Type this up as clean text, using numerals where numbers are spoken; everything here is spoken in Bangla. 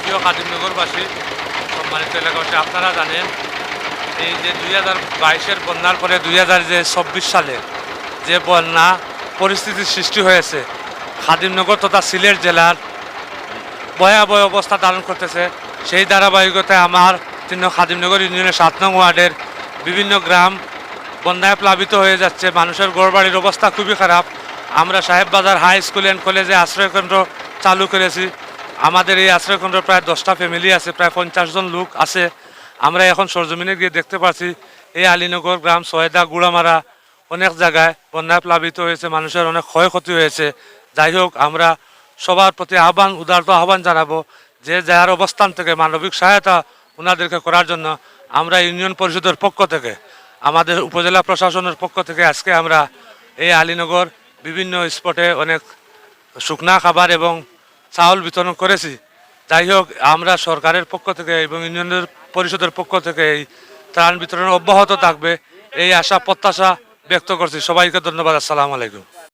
প্রিয় খাদিমনগরবাসী, সম্মানিত এলাকাবাসী, আপনারা জানেন এই যে 2022-এর বন্যার পরে 2024 সালে যে বন্যা পরিস্থিতির সৃষ্টি হয়েছে, খাদিমনগর তথা সিলেট জেলার ভয়াবহ অবস্থা ধারণ করতেছে। সেই ধারাবাহিকতায় আমার খাদিমনগর ইউনিয়নের 7 নং ওয়ার্ডের বিভিন্ন গ্রাম বন্যায় প্লাবিত হয়ে যাচ্ছে। মানুষের ঘরবাড়ির অবস্থা খুবই খারাপ। আমরা সাহেববাজার হাই স্কুল অ্যান্ড কলেজে আশ্রয়কেন্দ্র চালু করেছি। আমাদের এই আশ্রয়কেন্দ্র প্রায় 10টা ফ্যামিলি আছে, প্রায় 50 জন লোক আছে। আমরা এখন সরজমিনে গিয়ে দেখতে পাচ্ছি এই আলীনগর গ্রাম, সয়দা, গুড়ামারা অনেক জায়গায় বন্যায় প্লাবিত হয়েছে, মানুষের অনেক ক্ষয়ক্ষতি হয়েছে। যাই হোক, আমরা সবার প্রতি উদারত আহ্বান জানাবো যে যার অবস্থান থেকে মানবিক সহায়তা ওনাদেরকে করার জন্য আমরা ইউনিয়ন পরিষদের পক্ষ থেকে, আমাদের উপজেলা প্রশাসনের পক্ষ থেকে আজকে আমরা এই আলীনগর বিভিন্ন স্পটে অনেক শুকনা খাবার এবং চাউল বিতরণ করেছি। যাই হোক, আমরা সরকারের পক্ষ থেকে এবং ইউনিয়নের পরিষদের পক্ষ থেকে এই ত্রাণ বিতরণ অব্যাহত থাকবে এই আশা প্রত্যাশা ব্যক্ত করছি। সবাইকে ধন্যবাদ। আসসালামু আলাইকুম।